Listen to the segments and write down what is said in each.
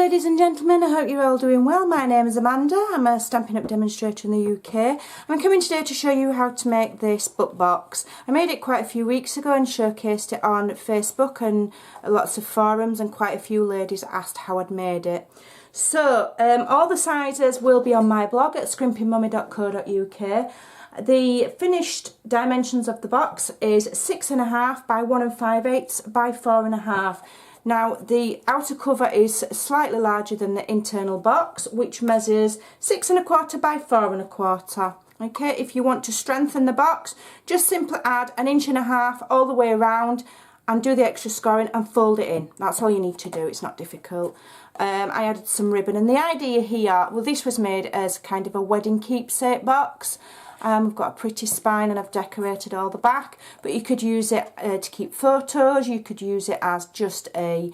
ladies and gentlemen, I hope you're all doing well. My name is Amanda, I'm a Stampin' Up! Demonstrator in the UK. I'm coming today to show you how to make this book box. I made it quite a few weeks ago and showcased it on Facebook and lots of forums, and quite a few ladies asked how I'd made it. So, all the sizes will be on my blog at scrimpingmummy.co.uk. The finished dimensions of the box is 6.5 by 1 5/8 by 4.5. Now the outer cover is slightly larger than the internal box, which measures 6.25 by 4.25. Okay, if you want to strengthen the box, just simply add 1.5 inches all the way around and do the extra scoring and fold it in. That's all you need to do, it's not difficult. I added some ribbon, and the idea here, well, this was made as kind of a wedding keepsake box. I've got a pretty spine and I've decorated all the back, but you could use it to keep photos, you could use it as just a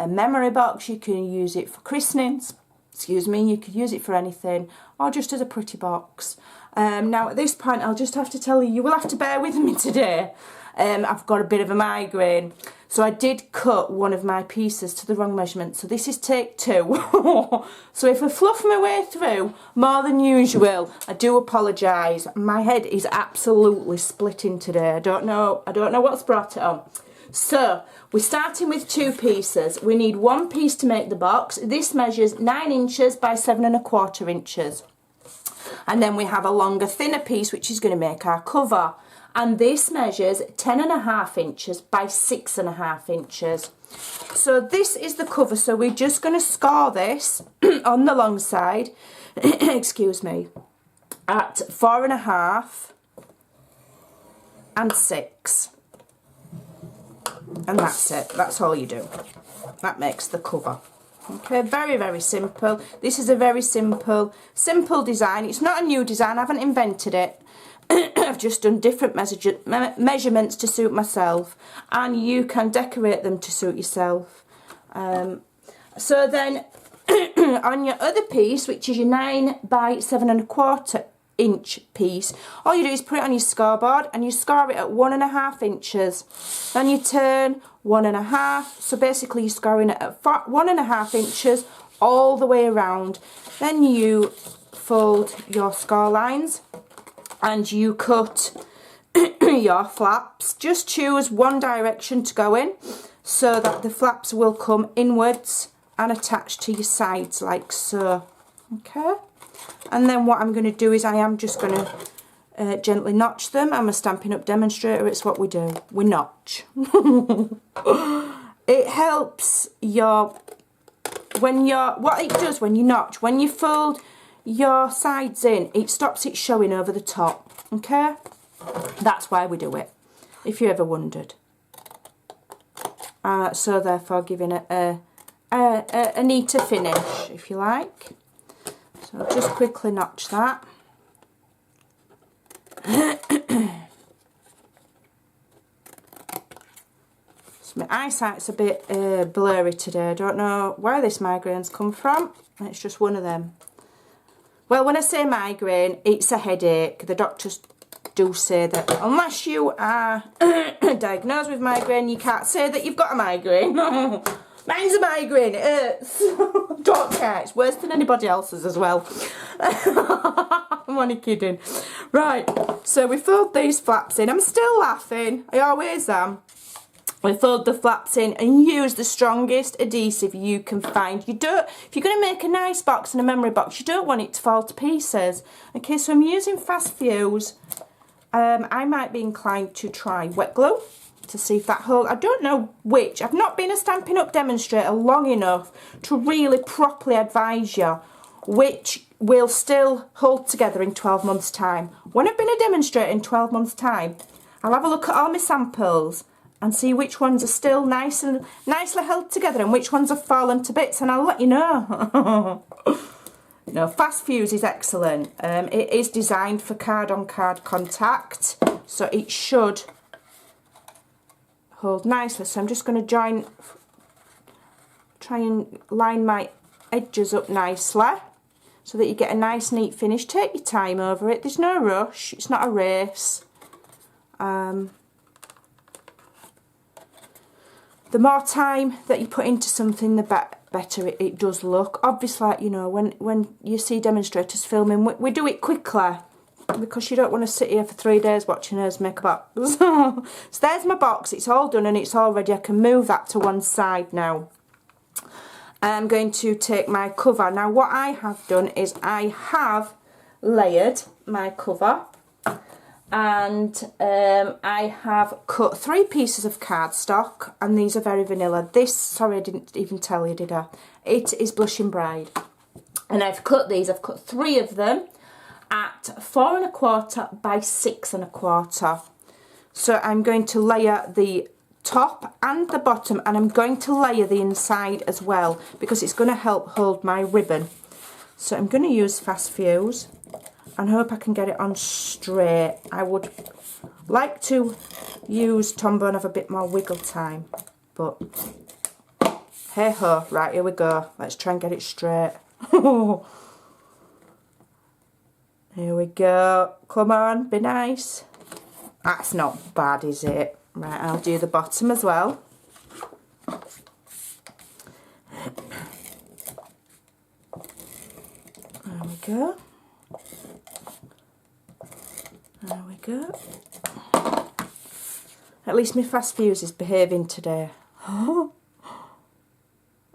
memory box, you can use it for christenings, excuse me, you could use it for anything, or just as a pretty box. Now at this point I'll just have to tell you, you will have to bear with me today. I've got a bit of a migraine, so I did cut one of my pieces to the wrong measurement, so this is take 2. So if I fluff my way through more than usual, I do apologise. My head is absolutely splitting today. I don't know what's brought it on. So we're starting with 2 pieces. We need 1 piece to make the box. This measures 9 inches by 7.25 inches. And then we have a longer, thinner piece which is going to make our cover. And this measures 10.5 inches by 6.5 inches. So this is the cover, so we're just going to score this on the long side, excuse me, at 4.5 and 6. And that's it, that's all you do. That makes the cover. Okay, very, very simple. This is a very simple design. It's not a new design, I haven't invented it. I've just done different measurements to suit myself, and you can decorate them to suit yourself. So then on your other piece, which is your 9 by 7.25 inch piece, all you do is put it on your scoreboard and you score it at 1.5 inches. Then you turn 1.5, so basically you're scoring it at 1.5 inches all the way around. Then you fold your score lines and you cut your flaps. Just choose one direction to go in so that the flaps will come inwards and attach to your sides like so. Okay, and then what I'm going to do is I am just going to gently notch them. I'm a Stampin' Up! Demonstrator, it's what we do, we notch. It helps what it does when you notch, when you fold your sides in, it stops it showing over the top. Okay, that's why we do it, if you ever wondered. So therefore giving it a neater finish, if you like. So I'll just quickly notch that. So my eyesight's a bit blurry today. I don't know where this migraine's come from. It's just one of them. Well, when I say migraine, it's a headache. The doctors do say that unless you are diagnosed with migraine, you can't say that you've got a migraine. Mine's a migraine, it hurts. Don't care, it's worse than anybody else's as well. I'm only kidding. Right, so we fold these flaps in. I'm still laughing, I always am. We fold the flaps in and use the strongest adhesive you can find. If you're going to make a nice box and a memory box, you don't want it to fall to pieces. Okay, so I'm using Fast Fuse. I might be inclined to try wet glue to see if that holds. I don't know which. I've not been a Stampin' Up! Demonstrator long enough to really properly advise you which will still hold together in 12 months' time. When I've been a demonstrator in 12 months' time, I'll have a look at all my samples and see which ones are still nicely held together and which ones have fallen to bits, and I'll let you know. No, Fast Fuse is excellent. It is designed for card-on-card contact, so it should hold nicely. So I'm just going to try and line my edges up nicely so that you get a nice neat finish. Take your time over it, there's no rush, it's not a race. The more time that you put into something, the better it does look. Obviously, you know, when you see demonstrators filming, we do it quickly because you don't want to sit here for 3 days watching us make a box. So there's my box. It's all done and it's all ready. I can move that to one side now. I'm going to take my cover. Now what I have done is I have layered my cover, and I have cut 3 pieces of cardstock, and these are very vanilla. This, sorry I didn't even tell you, did I? It is Blushing Bride. And I've cut these, I've cut 3 of them at 4 1/4 by 6 1/4. So I'm going to layer the top and the bottom, and I'm going to layer the inside as well because it's going to help hold my ribbon. So I'm going to use Fast Fuse and hope I can get it on straight. I would like to use Tombow and have a bit more wiggle time, but hey ho. Right, here we go. Let's try and get it straight. Here we go. Come on, be nice. That's not bad, is it? Right, I'll do the bottom as well. There we go. There we go. At least my Fast Fuse is behaving today. I'll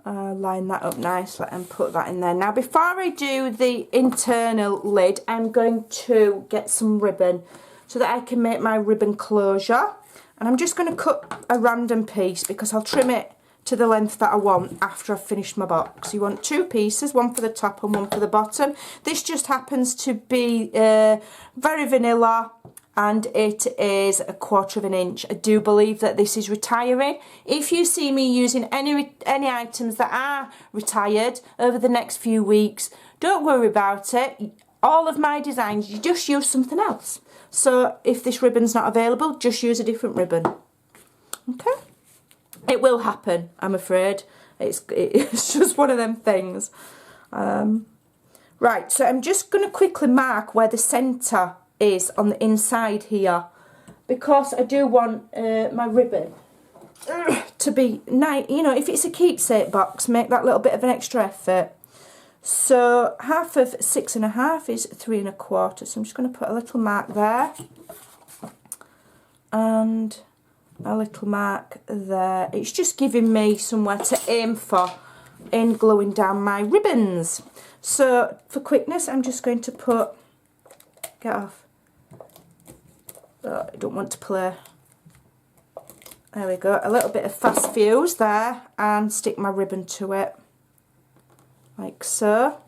line that up nicely and put that in there. Now before I do the internal lid, I'm going to get some ribbon so that I can make my ribbon closure. And I'm just going to cut a random piece because I'll trim it to the length that I want after I've finished my box. You want 2 pieces, one for the top and one for the bottom. This just happens to be very vanilla, and it is 1/4 inch. I do believe that this is retiring. If you see me using any items that are retired over the next few weeks, don't worry about it. All of my designs, you just use something else. So if this ribbon's not available, just use a different ribbon. Okay? It will happen, I'm afraid. It's just one of them things. Right, so I'm just going to quickly mark where the centre is on the inside here, because I do want my ribbon to be nice. You know, if it's a keepsake box, make that little bit of an extra effort. So half of 6 1/2 is 3 1/4. So I'm just going to put a little mark there and a little mark there. It's just giving me somewhere to aim for in gluing down my ribbons. So for quickness, I'm just going to put, get off. Oh, I don't want to play. There we go. A little bit of Fast Fuse there and stick my ribbon to it. Like so.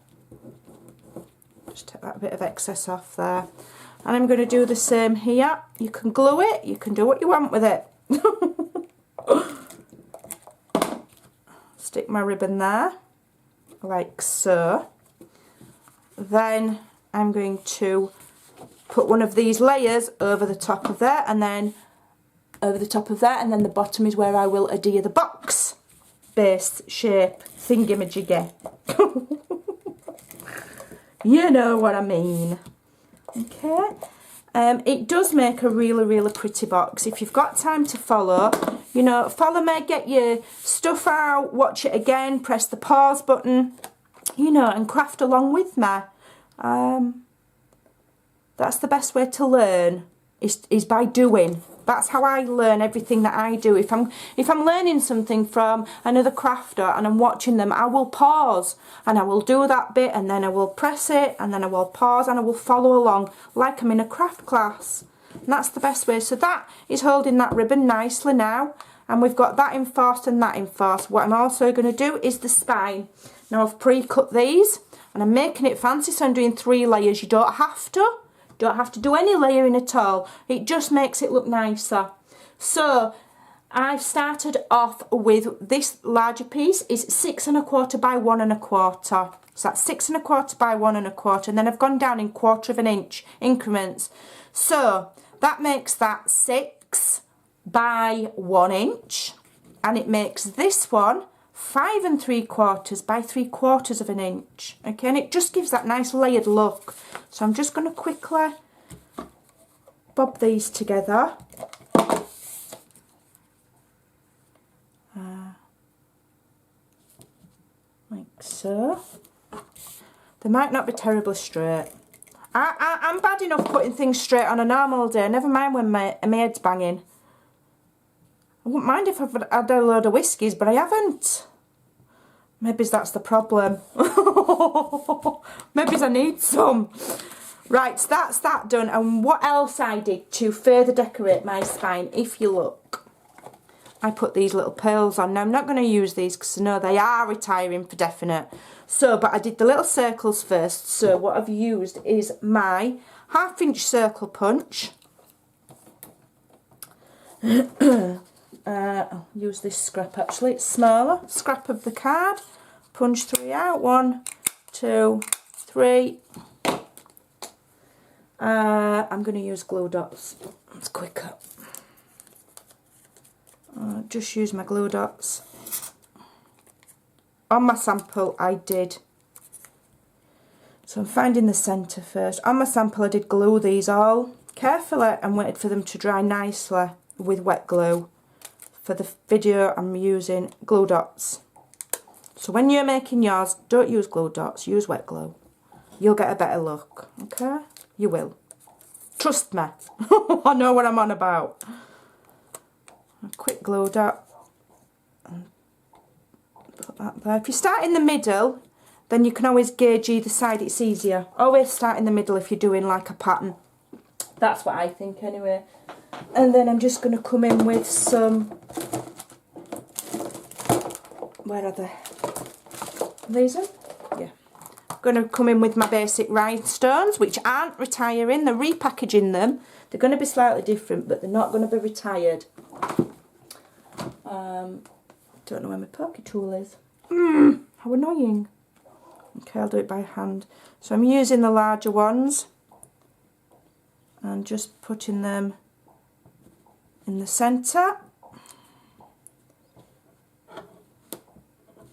Just take that bit of excess off there. And I'm going to do the same here. You can glue it, you can do what you want with it. Stick my ribbon there, like so. Then I'm going to put one of these layers over the top of there, and then over the top of there, and then the bottom is where I will adhere the box base shape thingamajiggy. You know what I mean. Okay. It does make a really pretty box. If you've got time to follow, you know, follow me, get your stuff out, watch it again, press the pause button, you know, and craft along with me. That's the best way to learn, is by doing. That's how I learn everything that I do. If I'm learning something from another crafter and I'm watching them, I will pause and I will do that bit, and then I will press it, and then I will pause, and I will follow along like I'm in a craft class. And that's the best way. So that is holding that ribbon nicely now, and we've got that enforced and that enforced. What I'm also going to do is the spine. Now I've pre-cut these and I'm making it fancy, so I'm doing 3 layers. You don't have to. Don't have to do any layering at all. It just makes it look nicer. So I've started off with this larger piece is 6 1/4 by 1 1/4. So that's 6 1/4 by 1 1/4, and then I've gone down in 1/4 inch increments. So that makes that 6 by 1 inch, and it makes this one 5 3/4 by 3/4 inch. Okay, and it just gives that nice layered look. So I'm just going to quickly bob these together. like so. They might not be terribly straight. I'm bad enough putting things straight on a normal day, never mind when my head's banging. I wouldn't mind if I've had a load of whiskies, but I haven't. Maybe that's the problem. Maybe I need some. Right, so that's that done. And what else I did to further decorate my spine, if you look, I put these little pearls on. Now, I'm not going to use these because I know they are retiring for definite. So, but I did the little circles first. So what I've used is my 1/2 inch circle punch. I'll use this scrap actually, it's smaller. Scrap of the card. Punch 3 out. 1, 2, 3. I'm going to use glue dots. It's quicker. Just use my glue dots. On my sample I did, so I'm finding the centre first. On my sample I did glue these all carefully and waited for them to dry nicely with wet glue. For the video I'm using glue dots. So when you're making yours, don't use glue dots, use wet glue. You'll get a better look, okay? You will. Trust me. I know what I'm on about. A quick glue dot. Put that there. If you start in the middle, then you can always gauge either side, it's easier. Always start in the middle if you're doing like a pattern. That's what I think anyway. And then I'm just going to come in with some, where are they? These are? Yeah. I'm going to come in with my basic rhinestones, which aren't retiring. They're repackaging them. They're going to be slightly different, but they're not going to be retired. Don't know where my pokey tool is. How annoying. Okay, I'll do it by hand. So I'm using the larger ones and just putting them in the centre.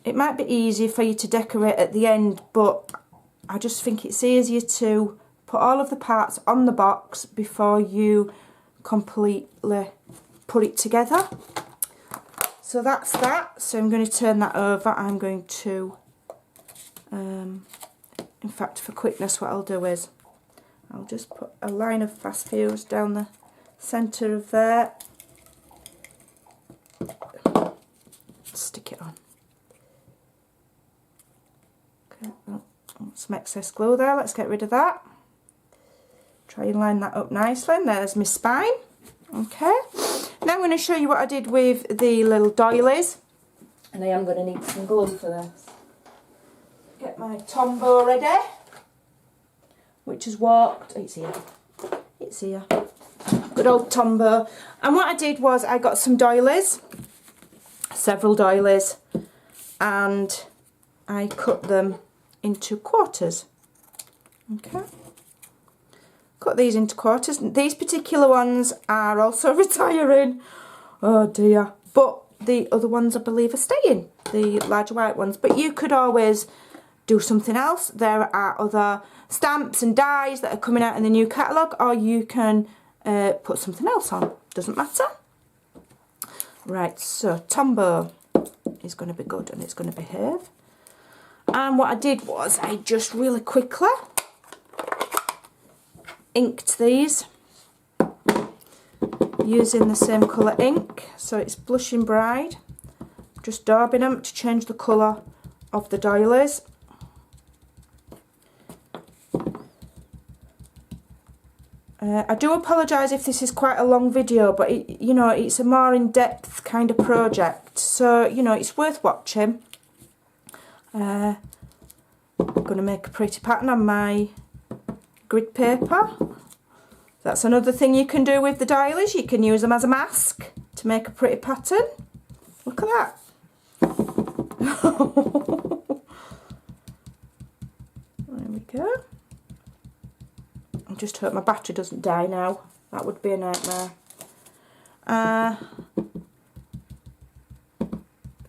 It might be easier for you to decorate at the end, but I just think it's easier to put all of the parts on the box before you completely put it together. So that's that. So I'm going to turn that over. I'm going to, in fact, for quickness, what I'll do is I'll just put a line of fast fuse down the centre of there. Stick it on. Okay, oh, some excess glue there. Let's get rid of that. Try and line that up nicely. And there's my spine. Okay. Now I'm going to show you what I did with the little doilies. And I am going to need some glue for this. Get my Tombow ready. Which has walked. It's here. It's here. Good old Tombow. And what I did was I got some doilies. Several doilies. And I cut them into quarters. Okay. Cut these into quarters. These particular ones are also retiring. Oh dear. But the other ones I believe are staying. The larger white ones. But you could always do something else. There are other stamps and dies that are coming out in the new catalogue. Or you can put something else on. Doesn't matter. Right. So Tombow is going to be good and it's going to behave. And what I did was I just really quickly inked these using the same colour ink, so it's Blushing Bride. Just daubing them to change the colour of the doilies. I do apologise if this is quite a long video, but you know, it's a more in-depth kind of project, so you know, it's worth watching. I'm going to make a pretty pattern on my grid paper. That's another thing you can do with the doilies. You can use them as a mask to make a pretty pattern. Look at that. There we go. I just hope my battery doesn't die now. That would be a nightmare.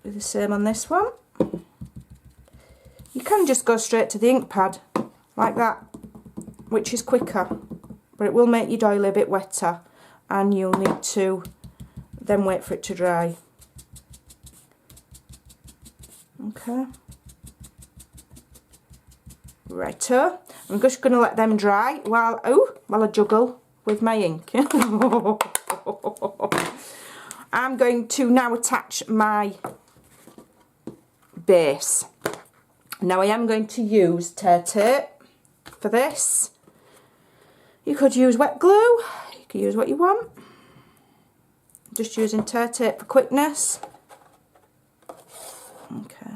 Do the same on this one. You can just go straight to the ink pad like that, which is quicker, but it will make your doily a bit wetter and you'll need to then wait for it to dry. Okay. Righto. I'm just going to let them dry while I juggle with my ink. I'm going to now attach my base. Now I am going to use tear tape for this. You could use wet glue, you could use what you want. I'm just using tear tape for quickness. Okay.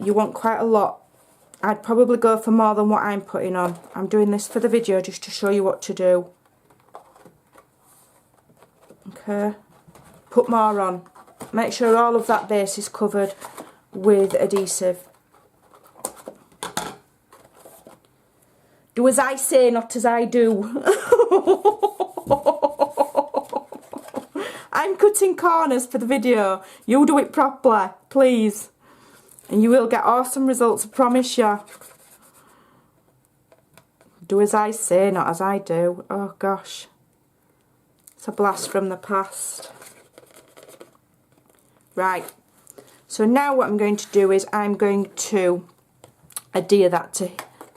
You want quite a lot. I'd probably go for more than what I'm putting on. I'm doing this for the video just to show you what to do. Okay. Put more on. Make sure all of that base is covered with adhesive. Do as I say, not as I do. I'm cutting corners for the video. You do it properly, please. And you will get awesome results, I promise you. Do as I say, not as I do. Oh gosh. It's a blast from the past. Right. So now what I'm going to do is I'm going to adhere that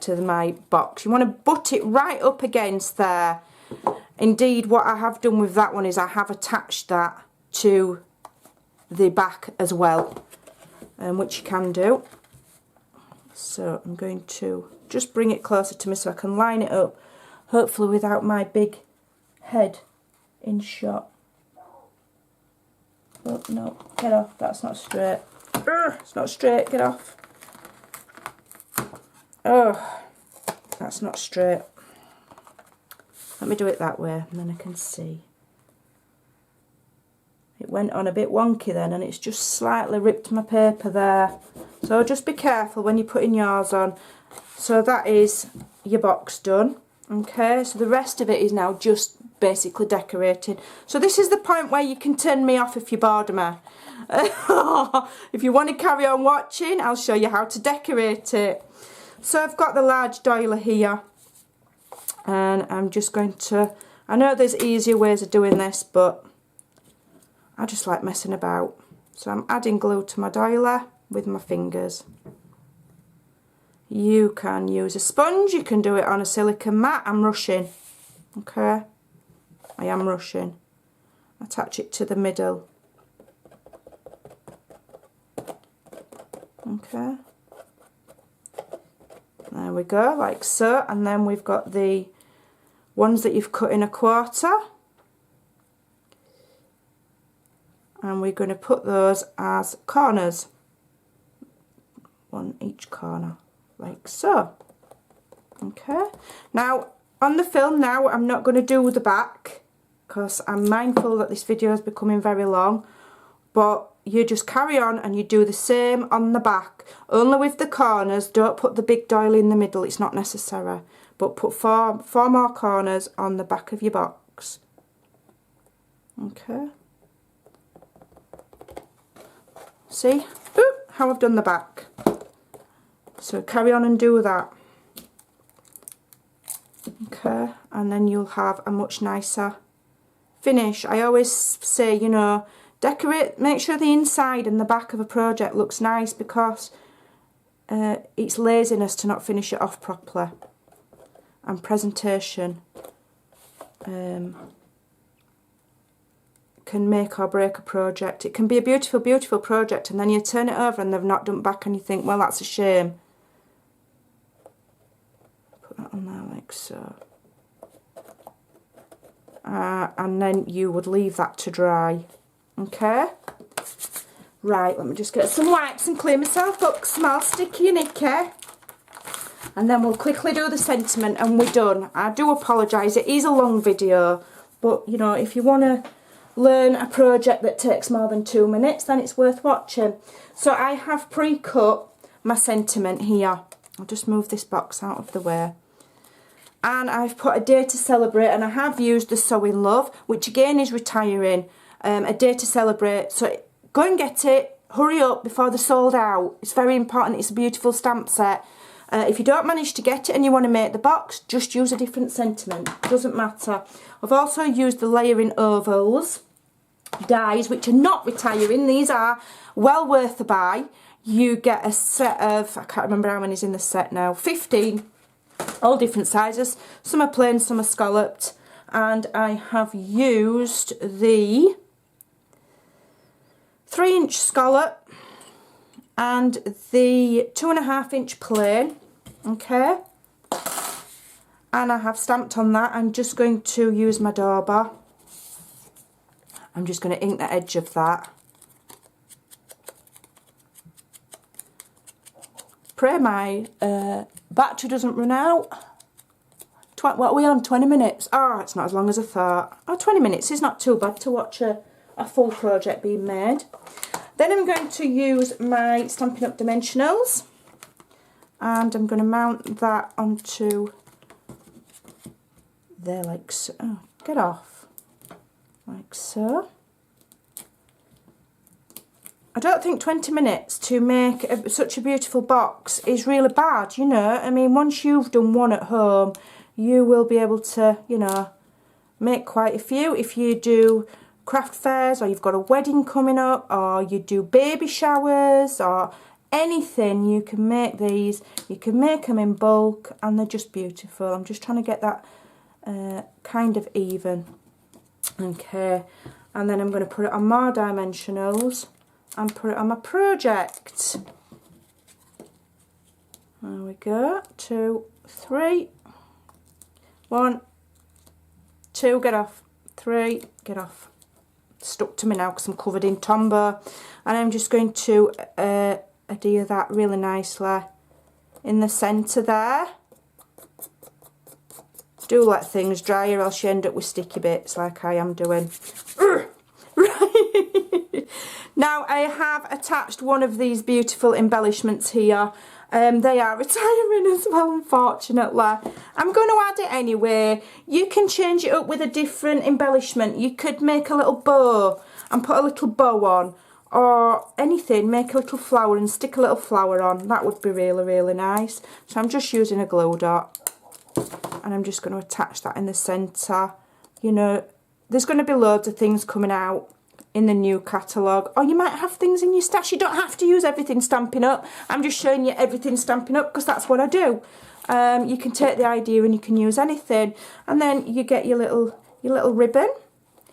to my box. You want to butt it right up against there. Indeed, what I have done with that one is I have attached that to the back as well, which you can do. So I'm going to just bring it closer to me so I can line it up, hopefully without my big head in shot. Oh no, get off, that's not straight. It's not straight, get off. Oh, that's not straight. Let me do it that way and then I can see. It went on a bit wonky then and it's just slightly ripped my paper there. So just be careful when you're putting yours on. So that is your box done. Okay, so the rest of it is now just basically decorating. So this is the point where you can turn me off if you're bored of me. If you want to carry on watching, I'll show you how to decorate it. So I've got the large doily here. And I'm just going to, I know there's easier ways of doing this, but I just like messing about. So I'm adding glue to my doily with my fingers. You can use a sponge, you can do it on a silicone mat. I'm rushing, okay? I am rushing. Attach it to the middle. Okay. There we go, like so. And then we've got the ones that you've cut in a quarter. And we're going to put those as corners. One each corner, like so. Okay. Now, on the film now, I'm not going to do the back because I'm mindful that this video is becoming very long. But you just carry on and you do the same on the back. Only with the corners, don't put the big doily in the middle, it's not necessary. But put four more corners on the back of your box. Okay. See? Ooh, how I've done the back. So carry on and do that. Okay, and then you'll have a much nicer finish. I always say, you know, decorate, make sure the inside and the back of a project looks nice because it's laziness to not finish it off properly. And presentation can make or break a project. It can be a beautiful, beautiful project and then you turn it over and they've not done back and you think, well, that's a shame. Put that on there like so. And then you would leave that to dry. Okay? Right, let me just get some wipes and clean myself up because I'm all sticky and icky. And then we'll quickly do the sentiment and we're done. I do apologise, it is a long video, but you know, if you want to learn a project that takes more than 2 minutes, then it's worth watching. So I have pre-cut my sentiment here. I'll just move this box out of the way. And I've put a day to celebrate, and I have used the Sew in Love, which again is retiring, a day to celebrate. So go and get it, hurry up before they're sold out. It's very important, it's a beautiful stamp set. If you don't manage to get it and you want to make the box, just use a different sentiment. It doesn't matter. I've also used the layering ovals. dies, which are not retiring. These are well worth the buy. You get a set of, I can't remember how many's in the set now, 15, all different sizes. Some are plain, some are scalloped. And I have used the 3-inch scallop and the 2.5-inch plain, okay? And I have stamped on that. I'm just going to use my dauber. I'm just going to ink the edge of that. Pray my battery doesn't run out. What are we on, 20 minutes? Oh, it's not as long as I thought. Oh, 20 minutes is not too bad to watch a full project being made. Then I'm going to use my Stampin' Up! Dimensionals. And I'm going to mount that onto there like so. Oh, get off. Like so. I don't think 20 minutes to make such a beautiful box is really bad, you know. I mean, once you've done one at home, you will be able to, you know, make quite a few. If you do craft fairs, or you've got a wedding coming up, or you do baby showers, or anything, you can make these. You can make them in bulk, and they're just beautiful. I'm just trying to get that kind of even. Okay, and then I'm going to put it on more dimensionals and put it on my project. There we go. 2, 3. 1, 2, get off. 3, get off. Stuck to me now because I'm covered in Tombow. And I'm just going to adhere that really nicely in the centre there. Do let things dry or else you end up with sticky bits like I am doing. Right. Now I have attached one of these beautiful embellishments here. They are retiring as well, unfortunately. I'm going to add it anyway. You can change it up with a different embellishment. You could make a little bow and put a little bow on, or anything, make a little flower and stick a little flower on. That would be really, really nice. So I'm just using a glue dot and I'm just going to attach that in the centre. You know, there's going to be loads of things coming out in the new catalogue, or you might have things in your stash. You don't have to use everything Stampin' Up. I'm just showing you everything Stampin' Up because that's what I do. You can take the idea and you can use anything, and then you get your little ribbon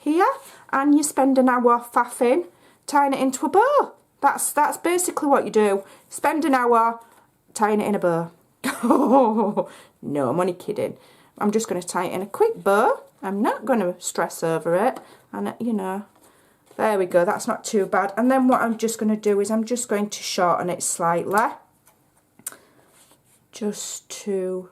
here, and you spend an hour faffing tying it into a bow. That's basically what you do. Spend an hour tying it in a bow. No, I'm only kidding. I'm just going to tie it in a quick bow. I'm not going to stress over it, and you know. There we go, that's not too bad. And then what I'm just going to do is I'm just going to shorten it slightly, just to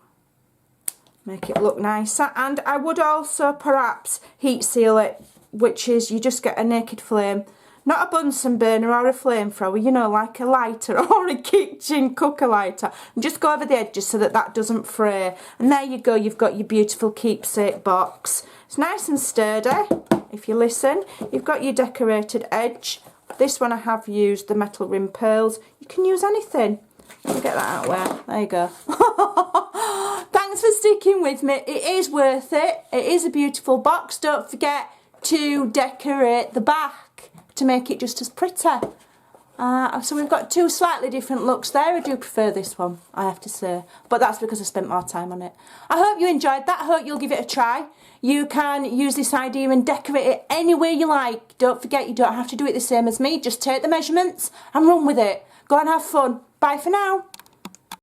make it look nicer. And I would also perhaps heat seal it, which is you just get a naked flame, not a Bunsen burner or a flamethrower, you know, like a lighter or a kitchen cooker lighter, and just go over the edges so that that doesn't fray. And there you go, you've got your beautiful keepsake box. It's nice and sturdy. If you listen, you've got your decorated edge. This one I have used the metal rim pearls. You can use anything. Let me get that out where. There you go. Thanks for sticking with me. It is worth it. It is a beautiful box. Don't forget to decorate the back to make it just as pretty. So we've got two slightly different looks there. I do prefer this one, I have to say, but that's because I spent more time on it. I hope you enjoyed that. I hope you'll give it a try. You can use this idea and decorate it any way you like. Don't forget, you don't have to do it the same as me. Just take the measurements and run with it. Go and have fun. Bye for now.